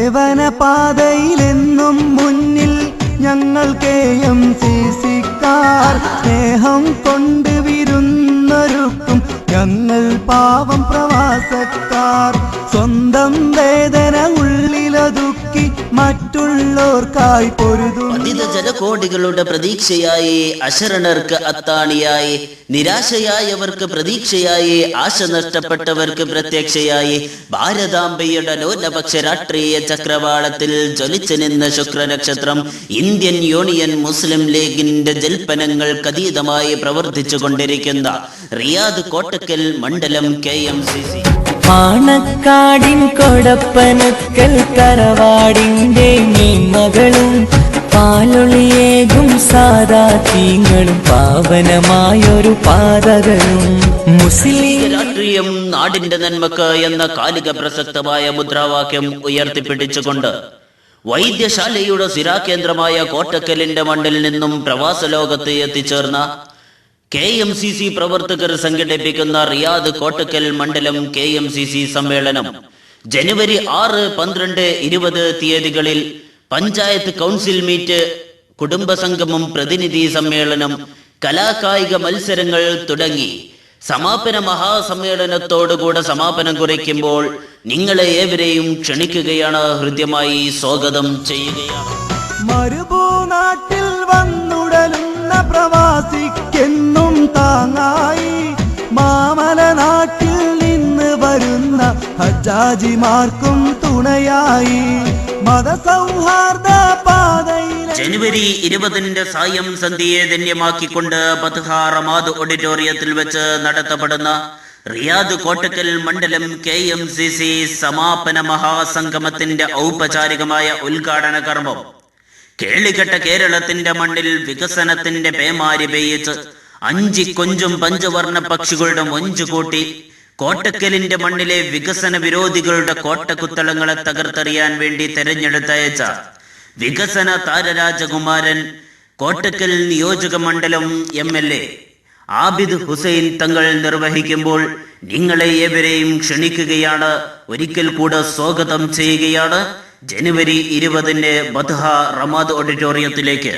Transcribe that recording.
സേവന പാതയിലെന്നും മുന്നിൽ ഞങ്ങൾ KMCC-ക്കാർ. സ്നേഹം കൊണ്ട് വിരുന്നൊരുക്കും ഞങ്ങൾ പാവം പ്രവാസക്കാർ. സ്വന്തം വേദന ഉള്ളിലൊതുക്കി മറ്റുള്ളവർക്കായി പൊരുതും പതിത ജനകോടികളുടെ പ്രതീക്ഷയായി, അശരണർക്ക് അത്താണിയായി, നിരാശയായവർക്ക് പ്രതീക്ഷയായി, ആശ നഷ്ടപ്പെട്ടവർക്ക് പ്രത്യക്ഷയായി, ഭാരതാംബയുടെ ന്യൂനപക്ഷ രാഷ്ട്രീയ ചക്രവാളത്തിൽ ജ്വലിച്ചു നിന്ന ശുക്രനക്ഷത്രം ഇന്ത്യൻ യൂണിയൻ മുസ്ലിം ലീഗിന്റെ ജൽപ്പനങ്ങൾക്ക് അതീതമായി പ്രവർത്തിച്ചു കൊണ്ടിരിക്കുന്ന റിയാദ് കോട്ടക്കൽ മണ്ഡലം KMCC. പാണക്കാടിൻ കൊടപ്പനക്കൽ തറവാടിന്റെ മകളും പാലൊളിയേകും സാദാ തീങ്ങളും പാവനമായൊരു പാതകളും മുസ്ലിം രാഷ്ട്രീയം നാടിന്റെ നന്മക്ക് എന്ന കാലിക പ്രസക്തമായ മുദ്രാവാക്യം ഉയർത്തിപ്പിടിച്ചുകൊണ്ട് വൈദ്യശാലയുടെ സിരാകേന്ദ്രമായ കോട്ടക്കലിന്റെ മണ്ണിൽ നിന്നും പ്രവാസ ലോകത്ത് എത്തിച്ചേർന്ന KMCC പ്രവർത്തകർ സംഘടിപ്പിക്കുന്ന റിയാദ് കോട്ടക്കൽ മണ്ഡലം KMCC സമ്മേളനം ജനുവരി 6, 12, 20 തീയതികളിൽ പഞ്ചായത്ത് കൗൺസിൽ മീറ്റ്, കുടുംബസംഗമം, പ്രതിനിധി സമ്മേളനം, കലാകായിക മത്സരങ്ങൾ തുടങ്ങി സമാപന മഹാസമ്മേളനത്തോടുകൂടെ സമാപനം കുറിക്കുമ്പോൾ നിങ്ങളെ ഏവരെയും ക്ഷണിക്കുകയാണ്, ഹൃദ്യമായി സ്വാഗതം ചെയ്യുകയാണ്. മരുഭൂനാട്ടിൽ വന്നുടലുന്ന പ്രവാസിക്കെന്നും താങ്ങായി, മാമലനാട്ടിൽ നിന്ന് വരുന്ന ഹജ്ജാജിമാർക്കും തുണയായി, മതസൗഹാർദ്ദ പാതയിൽ ജനുവരി 20 സായം സന്ധ്യയെ ധന്യമാക്കിക്കൊണ്ട് ബത്ഹ റമാദ് ഓഡിറ്റോറിയത്തിൽ വെച്ച് നടത്തപ്പെടുന്ന റിയാദ് കോട്ടക്കൽ മണ്ഡലം KMCC സമാപന മഹാസംഗമത്തിന്റെ ഔപചാരികമായ ഉദ്ഘാടന കർമ്മം കേളികെട്ട കേരളത്തിന്റെ മണ്ണിൽ വികസനത്തിന്റെ പേമാരി പെയ്യിച്ച് 5 കൊഞ്ചും പഞ്ചവർണ്ണ പക്ഷികളുടെ മൊഞ്ചുകൂട്ടി കോട്ടക്കലിന്റെ മണ്ണിലെ വികസന വിരോധികളുടെ കോട്ടക്കുത്തളങ്ങളെ തകർത്തെറിയാൻ വേണ്ടി തെരഞ്ഞെടുത്തയച്ച വികസന താരരാജകുമാരൻ കോട്ടക്കൽ നിയോജക മണ്ഡലം MLA ആബിദ് ഹുസൈൻ തങ്ങൾ നിർവഹിക്കുമ്പോൾ നിങ്ങളെ ഏവരെയും ക്ഷണിക്കുകയാണ്, ഒരിക്കൽ കൂടെ സ്വാഗതം ചെയ്യുകയാണ് ജനുവരി 20 ബത്ഹ റമാദ് ഓഡിറ്റോറിയത്തിലേക്ക്.